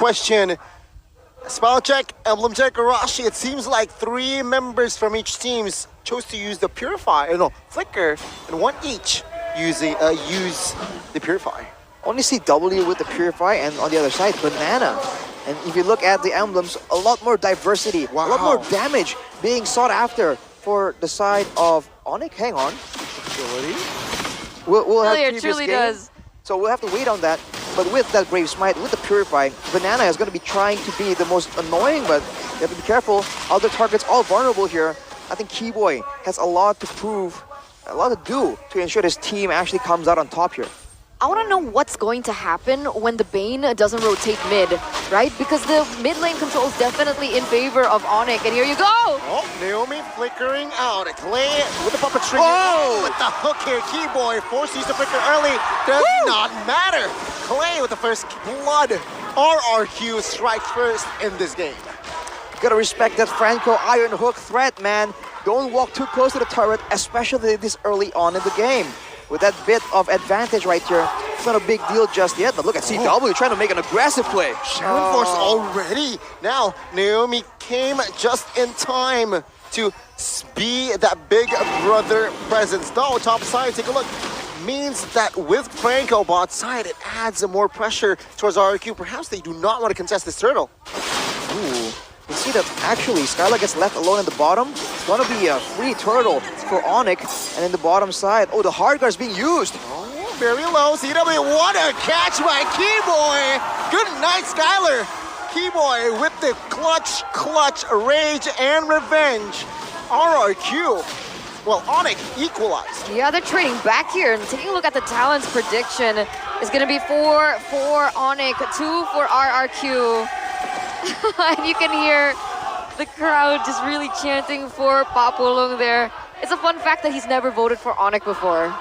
question. Spell check, emblem check, Arashi. It seems like 3 members from each team chose to use the flicker, and 1 each use the purify. Only CW with the Purify, and on the other side, Banana. And if you look at the emblems, a lot more diversity, wow. a lot more damage being sought after for the side of ONIC. Hang on. We'll have previous truly game, does. so we'll have to wait on that. But with that Brave Smite, with the Purify, Banana is going to be trying to be the most annoying, but you have to be careful. Other targets all vulnerable here. I think Keyboy has a lot to prove, a lot to do to ensure his team actually comes out on top here. I want to know what's going to happen when the Bane doesn't rotate mid, right? Because the mid lane control is definitely in favor of ONIC, and here you go! Oh, Naomi flickering out. Clay with the puppet trigger. Oh! With the hook here, Keyboy forced to use the flicker early. Does not matter. Clay with the first blood. RRQ strikes first in this game. Gotta respect that Franco Iron Hook threat, man. Don't walk too close to the turret, especially this early on in the game. With that bit of advantage right here, it's not a big deal just yet, but look at CW trying to make an aggressive play. Sharon Force already. Now, Naomi came just in time to be that big brother presence. Though, top side, take a look. Means that with Franco bot side, it adds more pressure towards RRQ. Perhaps they do not want to contest this turtle. Ooh. You see that actually Skylar gets left alone in the bottom. It's gonna be a free turtle for ONIC, and in the bottom side, oh, the hard guard's being used. Oh, very low. CW, what a catch by Keyboy! Good night, Skylar. Keyboy with the clutch, rage and revenge. RRQ. Well, ONIC equalized. Yeah, they're trading back here, and taking a look at the talents prediction is going to be 4 for ONIC, 2 for RRQ. And you can hear the crowd just really chanting for Papulong there. It's a fun fact that he's never voted for ONIC before.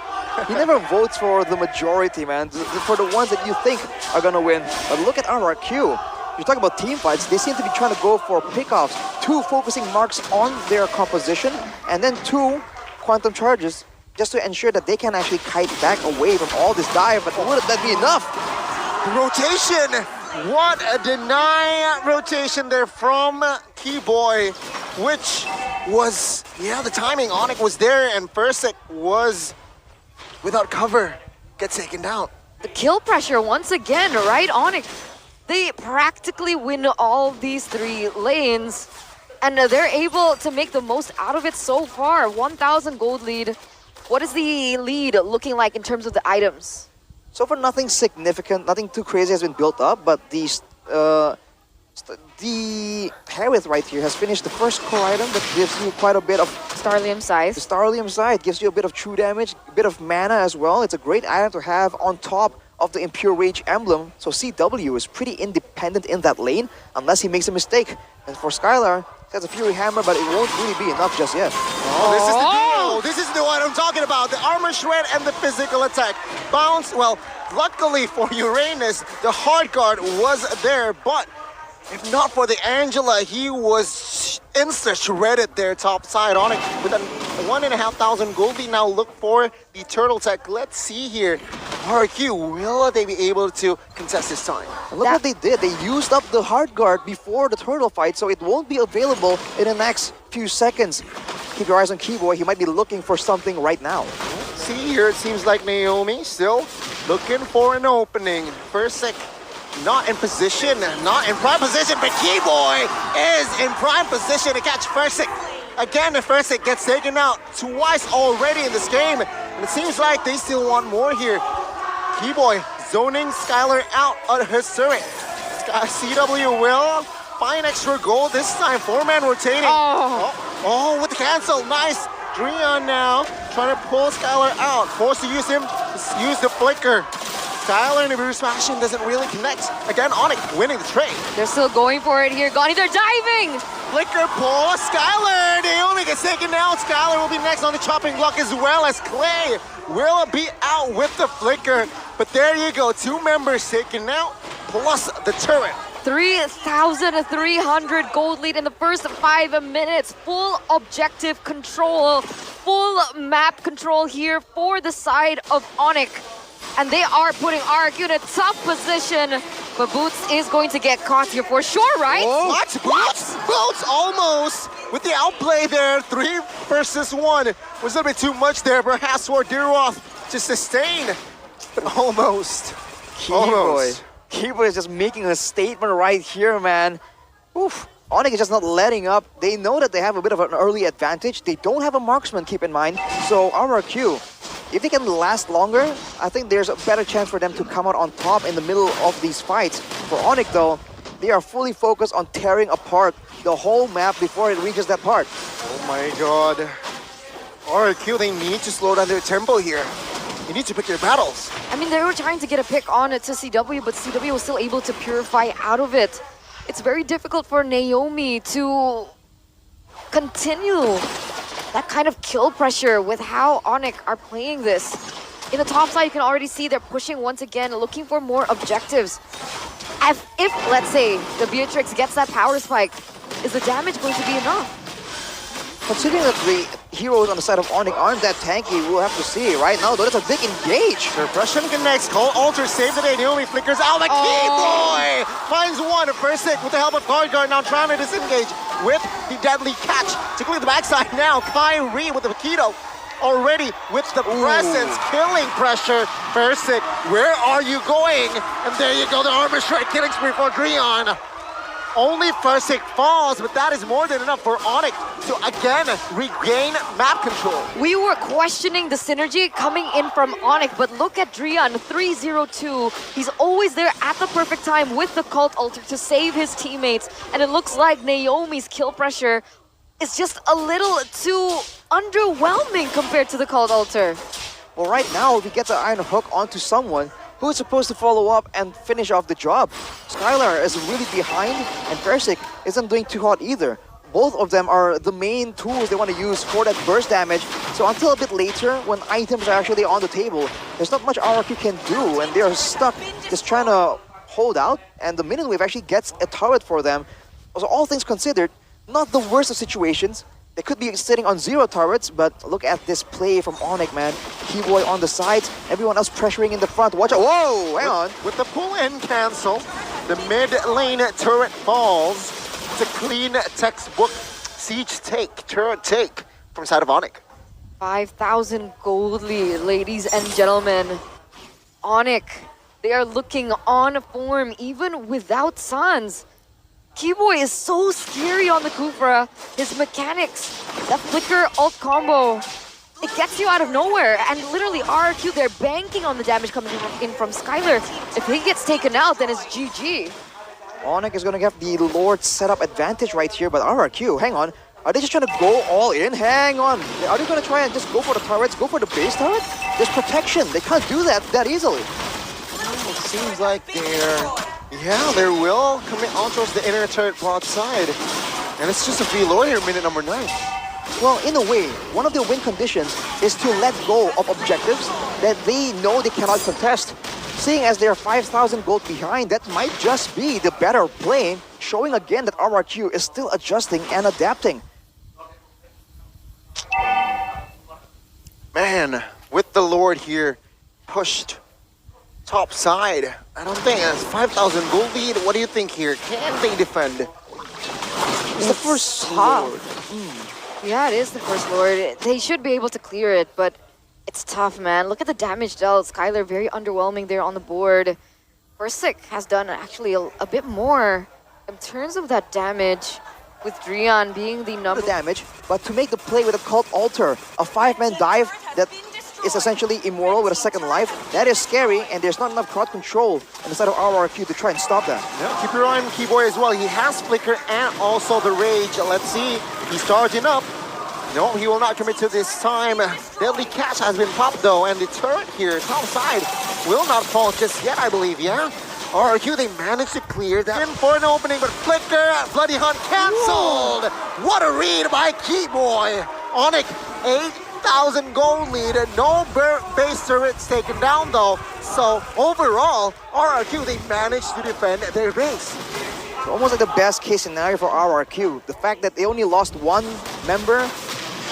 He never votes for the majority, man. For the ones that you think are gonna win. But look at RRQ. You talk about team fights, they seem to be trying to go for pickoffs. 2 focusing marks on their composition, and then 2 quantum charges just to ensure that they can actually kite back away from all this dive. But wouldn't that be enough? Rotation! What a deny rotation there from Keyboy, which was, the timing. ONIC was there, and Persik was without cover. Gets taken down. The kill pressure once again, right? ONIC, they practically win all these 3 lanes, and they're able to make the most out of it so far. 1,000 gold lead. What is the lead looking like in terms of the items? So far, nothing significant, nothing too crazy has been built up, but the Harith right here has finished the first core item that gives you quite a bit of Starlium size. The Starlium side gives you a bit of true damage, a bit of mana as well. It's a great item to have on top of the Impure Rage emblem. So CW is pretty independent in that lane, unless he makes a mistake. And for Skylar, he has a Fury Hammer, but it won't really be enough just yet. Oh, this is the deal. This is the one I'm talking about. The armor shred and the physical attack. Bounce, well, luckily for Uranus, the hard guard was there, but if not for the Angela, he was insta-shredded there top side on it with a 1,500 gold. We now look for the turtle tech. Let's see here. RRQ, will they be able to contest this time? And look what they did. They used up the hard guard before the turtle fight, so it won't be available in the next few seconds. Keep your eyes on Keyboy. He might be looking for something right now. See here, it seems like Naomi still looking for an opening. Persik not in position, not in prime position, but Keyboy is in prime position to catch Persik. Again, if Persik gets taken out twice already in this game, and it seems like they still want more here. Keyboy zoning Skylar out on her turret. CW will find extra gold this time. 4-man rotating. Oh, with the cancel. Nice. Dreon now trying to pull Skylar out. Forced to use the flicker. Skylar and Nibiru smashing doesn't really connect. Again, ONIC winning the trade. They're still going for it here. Gani, they're diving! Flicker pull. Skylar. Naomi gets taken out. Skylar will be next on the chopping block as well as Clay will be out with the flicker. But there you go. 2 members taken out plus the turret. 3,300 gold lead in the first 5 minutes. Full objective control, full map control here for the side of ONIC. and they are putting RRQ in a tough position. But Boots is going to get caught here for sure, right? What? Boots almost with the outplay there. 3 versus 1 was a little bit too much there, perhaps for Duroth to sustain, but almost. Keyboy is just making a statement right here, man. Oof. ONIC is just not letting up. They know that they have a bit of an early advantage. They don't have a marksman, keep in mind. So RRQ, if they can last longer, I think there's a better chance for them to come out on top in the middle of these fights. For ONIC though, they are fully focused on tearing apart the whole map before it reaches that part. Oh my god. RRQ, they need to slow down their tempo here. You need to pick your battles. I mean, they were trying to get a pick on it to CW, but CW was still able to purify out of it. It's very difficult for Naomi to continue that kind of kill pressure with how ONIC are playing this. In the top side, you can already see they're pushing once again, looking for more objectives. If let's say, the Beatrix gets that power spike, is the damage going to be enough? Considering that the heroes on the side of ONIC aren't that tanky, we'll have to see. Right now, though, that's a big engage. Suppression connects. Cole Alter saved the day. Naomi flickers out. The Keyboy finds one. First with the help of Guard now trying to disengage with the deadly catch to clear the backside now. Kyrie with the Keto already with the presence, killing pressure. Persic, where are you going? And there you go, the armor strike killing spree for Dreon. Only Persic falls, but that is more than enough for ONIC to again regain map control. We were questioning the synergy coming in from ONIC, but look at Dreon, 302. He's always there at the perfect time with the Cult Altar to save his teammates. And it looks like Naomi's kill pressure is just a little too underwhelming compared to the Cult Altar. Well, right now, if he gets an iron hook onto someone, who is supposed to follow up and finish off the job? Skylar is really behind, and Persic isn't doing too hot either. Both of them are the main tools they want to use for that burst damage. So until a bit later, when items are actually on the table, there's not much RRQ can do, and they're stuck just trying to hold out, and the Minion Wave actually gets a turret for them. So all things considered, not the worst of situations. They could be sitting on 0 turrets, but look at this play from ONIC, man. Keyboy on the sides, everyone else pressuring in the front. Watch out. Whoa, hang on. With the pull-in cancel, the mid-lane turret falls. It's a clean textbook siege take, turret take from side of ONIC. 5,000 gold lead, ladies and gentlemen. ONIC, they are looking on form even without Suns. Keyboy is so scary on the Kufra. His mechanics, that flicker ult combo, it gets you out of nowhere. And literally RRQ, they're banking on the damage coming in from Skylar. If he gets taken out, then it's GG. ONIC is going to have the Lord setup advantage right here, but RRQ, hang on. Are they just trying to go all in? Hang on. Are they going to try and just go for the turrets, go for the base turret? There's protection. They can't do that easily. It seems like they will commit on towards the inner turret broadside. And it's just a reload here, minute number 9. Well, in a way, one of their win conditions is to let go of objectives that they know they cannot contest. Seeing as they're 5,000 gold behind, that might just be the better play, showing again that RRQ is still adjusting and adapting. Man, with the Lord here pushed top side, I don't think that's 5,000 gold lead. What do you think here? Can they defend? It's the first Lord. Yeah, it is the first Lord. They should be able to clear it, but it's tough, man. Look at the damage dealt. Skylar very underwhelming there on the board. Persic has done actually a bit more in terms of that damage, with Dreon being the number damage, but to make the play with a Cult Altar, a 5-man dive that is essentially immoral with a second life, that is scary, and there's not enough crowd control on the side of RRQ to try and stop that. Yeah, keep your eye on Keyboy as well. He has Flicker and also the Rage. Let's see, he's charging up. No, he will not commit to this time. Deadly Catch has been popped though, and the turret here, top side, will not fall just yet, I believe, yeah? RRQ, they managed to clear that. In for an opening, but Flicker, Bloody Hunt canceled! What a read by Keyboy! ONIC, 8,000 gold lead, no base turrets taken down though. So overall, RRQ, they managed to defend their base. It's almost like the best case scenario for RRQ. The fact that they only lost one member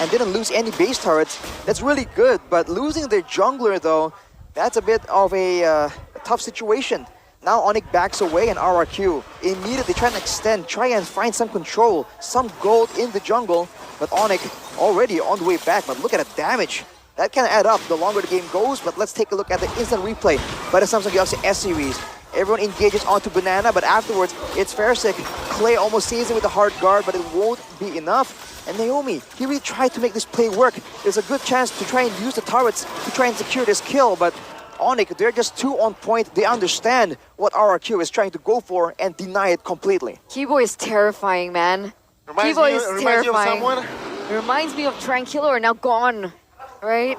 and didn't lose any base turrets, that's really good. But losing their jungler though, That's a bit of a tough situation. Now ONIC backs away and RRQ immediately trying to extend, try and find some control, some gold in the jungle. But ONIC already on the way back, but look at the damage. That can add up the longer the game goes, but let's take a look at the instant replay by the Samsung Galaxy S-Series. Everyone engages onto Banana, but afterwards it's Fairsick. Clay almost sees it with a hard guard, but it won't be enough. And Naomi, he really tried to make this play work. There's a good chance to try and use the turrets to try and secure this kill, but ONIC, they're just too on point. They understand what RRQ is trying to go for and deny it completely. Kibo is terrifying, man. Kibo is terrifying. It reminds me of Tranquilo, or now gone, right?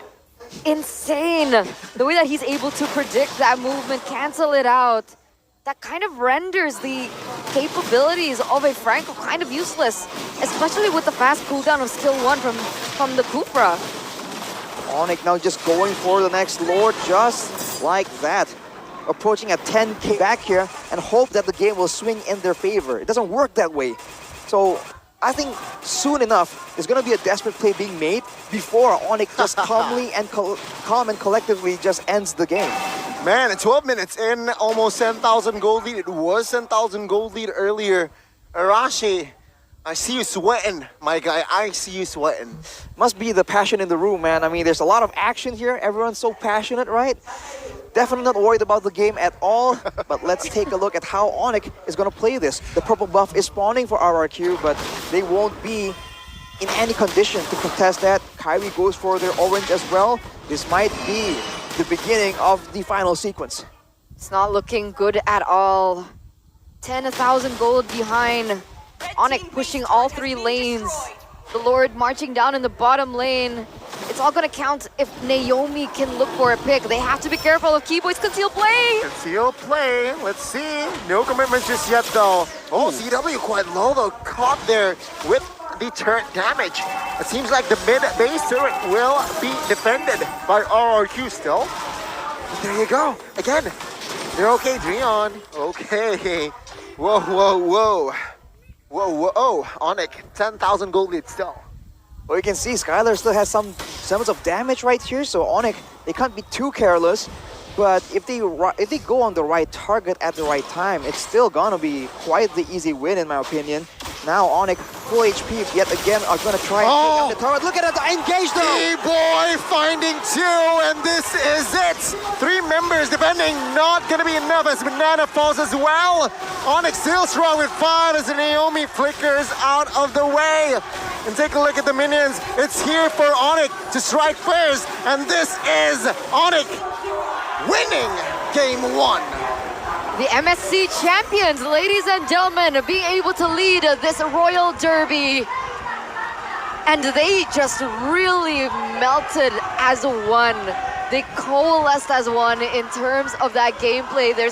Insane. The way that he's able to predict that movement, cancel it out. That kind of renders the capabilities of a Franco kind of useless, especially with the fast cooldown of skill 1 from the Kufra. ONIC now just going for the next Lord, just like that. Approaching at 10k back here and hope that the game will swing in their favor. It doesn't work that way. So I think soon enough, there's going to be a desperate play being made before ONIC just calmly and calm and collectively just ends the game. Man, 12 minutes in, almost 10,000 gold lead. It was 10,000 gold lead earlier. Arashi, I see you sweating, my guy. I see you sweating. Must be the passion in the room, man. I mean, there's a lot of action here. Everyone's so passionate, right? Definitely not worried about the game at all. But let's take a look at how ONIC is going to play this. The purple buff is spawning for RRQ, but they won't be in any condition to contest that. Kyrie goes for their orange as well. This might be the beginning of the final sequence. It's not looking good at all. 10,000 gold behind. ONIC pushing all 3 lanes. The Lord marching down in the bottom lane. It's all gonna count if Naomi can look for a pick. They have to be careful of Keyboy's concealed play. Concealed play, let's see. No commitment just yet though. Oh, CW quite low though. Caught there with the turret damage. It seems like the mid-base turret will be defended by RRQ still. But there you go. Again, they're okay, Dreon. Okay. Whoa, whoa, whoa. Whoa, whoa, oh, ONIC, 10,000 gold lead still. Well, you can see Skylar still has some semblance of damage right here, so ONIC, they can't be too careless. But if they go on the right target at the right time, it's still gonna be quite the easy win in my opinion. Now ONIC, full HP, yet again are gonna try and take out the turret. Look at it, engage though! Keyboy finding 2, and this is it! 3 members defending, not gonna be enough as Banana falls as well. ONIC still strong with 5 as Naomi flickers out of the way. And take a look at the minions. It's here for ONIC to strike first, and this is ONIC winning game 1. The MSC champions, ladies and gentlemen, being able to lead this Royal Derby. And they just really melted as one. They coalesced as one in terms of that gameplay. There's